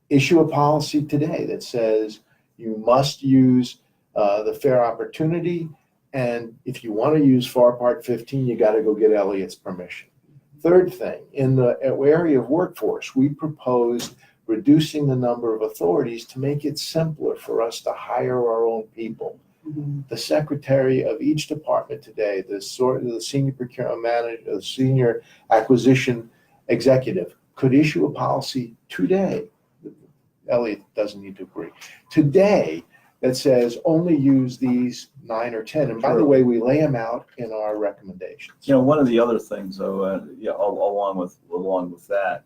Issue a policy today that says you must use the fair opportunity And if you want to use FAR Part 15, you got to go get Elliott's permission. Third thing, in the area of workforce, we proposed reducing the number of authorities to make it simpler for us to hire our own people. Mhm. The secretary of each department today, the senior procurement manager, the senior acquisition executive, could issue a policy today. Elliott doesn't need to agree. Today, that says only use these 9 or 10. And by the way, we lay them out in our recommendations. You know, one of the other things, though, along with that,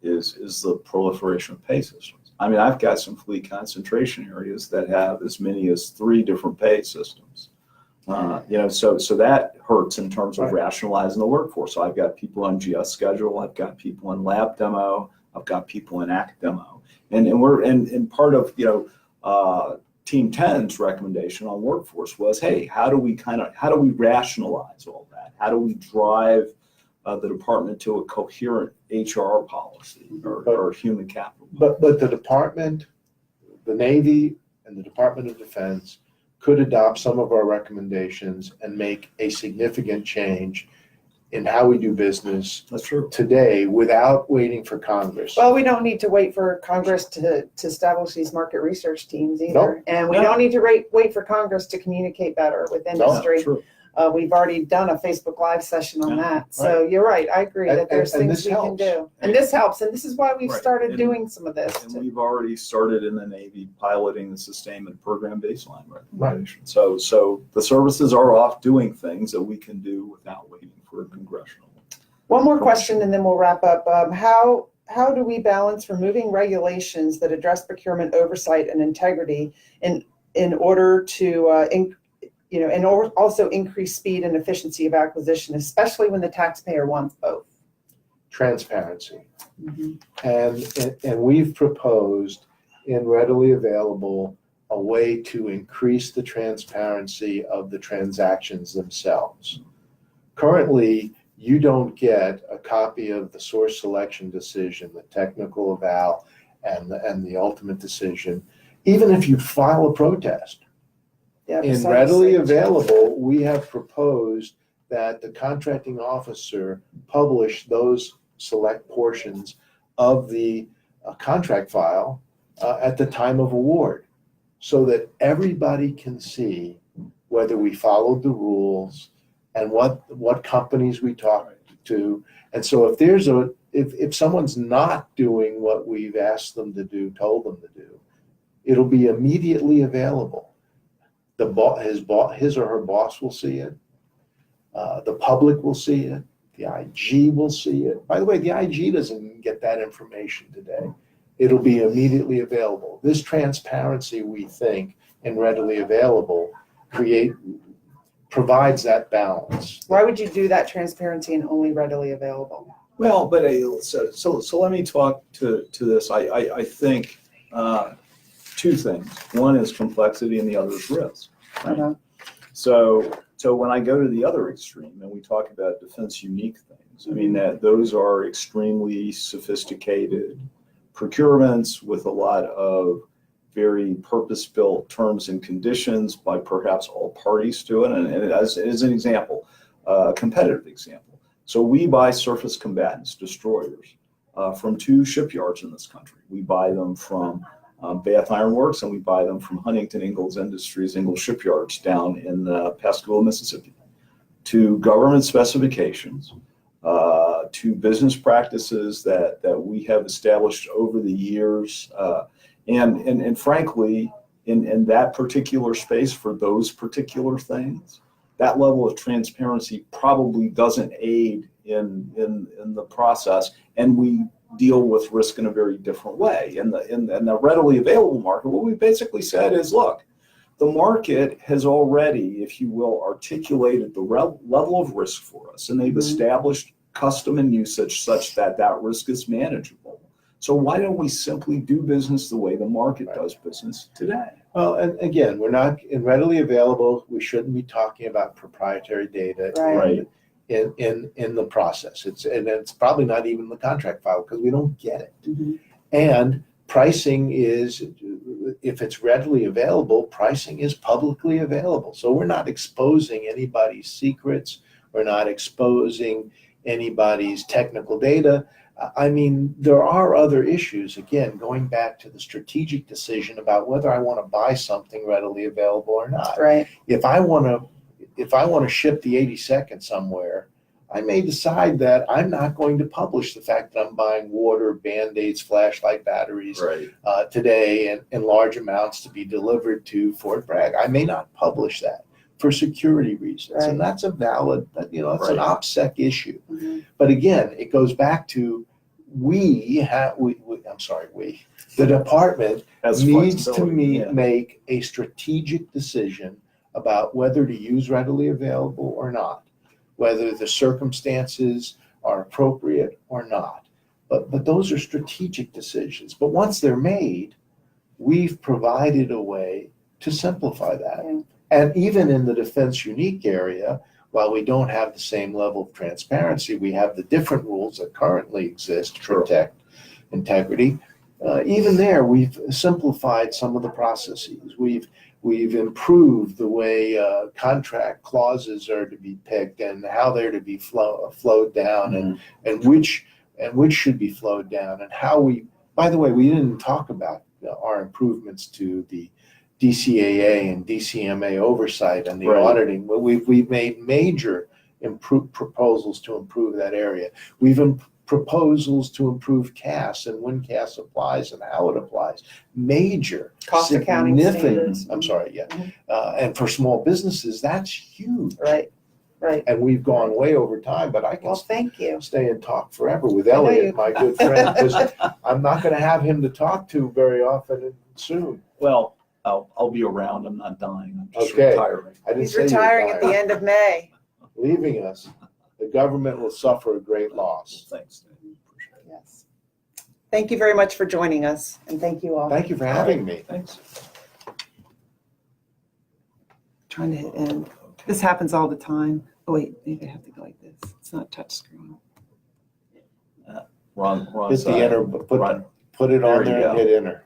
is the proliferation of pay systems. I mean, I've got some fleet concentration areas that have as many as 3 different pay systems. So that hurts in terms of rationalizing the workforce. So I've got people on GS schedule, I've got people in lab demo, I've got people in act demo, and part of Team 10's recommendation on workforce was, hey, how do we rationalize all that? How do we drive the department to a coherent HR policy or human capital? But the department, the Navy, and the Department of Defense could adopt some of our recommendations and make a significant change in how we do business. That's true. Today without waiting for Congress. Well, we don't need to wait for Congress to establish these market research teams either. Nope. And we don't need to wait for Congress to communicate better with industry. True. We've already done a Facebook Live session on that. So you're right. I agree that there's and things this we can helps. do. And this helps. And this is why we've Right. started And- doing some of this. And we've already started in the Navy piloting the sustainment program baseline recommendation. So the services are off doing things that we can do without waiting for a congressional. One more question and then we'll wrap up. How do we balance removing regulations that address procurement oversight and integrity in order to and also increase speed and efficiency of acquisition, especially when the taxpayer wants both? Transparency. Mm-hmm. And we've proposed in readily available a way to increase the transparency of the transactions themselves. Currently, you don't get a copy of the source selection decision, the technical eval, and the ultimate decision, even if you file a protest. In readily available, we have proposed that the contracting officer publish those select portions of the contract file at the time of award, so that everybody can see whether we followed the rules and what companies we talked to. And so if someone's not doing what we've asked them to do, told them to do, it'll be immediately available. His or her boss will see it. The public will see it. The IG will see it. By the way, the IG doesn't get that information today. It'll be immediately available. This transparency, we think, and readily available provides that balance. Why would you do that transparency and only readily available? Well, but so let me talk to this. I think 2 things. One is complexity and the other is risk. Right? Uh-huh. So when I go to the other extreme and we talk about defense unique things, I mean that those are extremely sophisticated procurements with a lot of very purpose-built terms and conditions by perhaps all parties to it. And as an example, a competitive example. So we buy surface combatants, destroyers, from 2 shipyards in this country. We buy them from Bath Iron Works, and we buy them from Huntington Ingalls Industries, Ingalls Shipyards down in Pascagoula, Mississippi, to government specifications, to business practices that we have established over the years. And frankly, in that particular space for those particular things, that level of transparency probably doesn't aid in the process, and we deal with risk in a very different way. In the readily available market, what we basically said is, look, the market has already, if you will, articulated the level of risk for us, and they've established custom and usage such that that risk is manageable. So why don't we simply do business the way the market does business today? Well, and again, we're not in readily available. We shouldn't be talking about proprietary data in the process. It's probably not even the contract file because we don't get it. Mm-hmm. And pricing is, if it's readily available, pricing is publicly available. So we're not exposing anybody's secrets. We're not exposing anybody's technical data. I mean, there are other issues, again, going back to the strategic decision about whether I want to buy something readily available or not. Right. If I want to ship the 82nd somewhere, I may decide that I'm not going to publish the fact that I'm buying water, Band-Aids, flashlight batteries today in large amounts to be delivered to Fort Bragg. I may not publish that for security reasons. And that's a valid, it's an OPSEC issue. But again, it goes back to the department needs to make a strategic decision about whether to use readily available or not, whether the circumstances are appropriate or not. But those are strategic decisions. But once they're made, we've provided a way to simplify that. Yeah. And even in the defense unique area, while we don't have the same level of transparency, we have the different rules that currently exist to protect integrity. Even there, we've simplified some of the processes. We've improved the way contract clauses are to be picked and how they're to be flowed down, and which should be flowed down, and how we. By the way, we didn't talk about our improvements to the DCAA and DCMA oversight and the auditing, but we've made major proposals to improve that area. We've proposals to improve CAS and when CAS applies and how it applies. Major, cost accounting standards. And for small businesses, that's huge. Right. And we've gone way over time, but I can thank you. stay and talk forever with Elliott, my good friend, because I'm not going to have him to talk to very often soon. Well, I'll be around. I'm not dying. I'm just retiring. He's retiring at the end of May. Leaving us. The government will suffer a great loss. Thanks. Yes. Thank you very much for joining us, and thank you all. Thank you for having me. Thanks. Trying to hit end. This happens all the time. Oh wait, maybe I have to go like this. It's not touch screen. Wrong Hit the side. enter, put it on there and hit enter.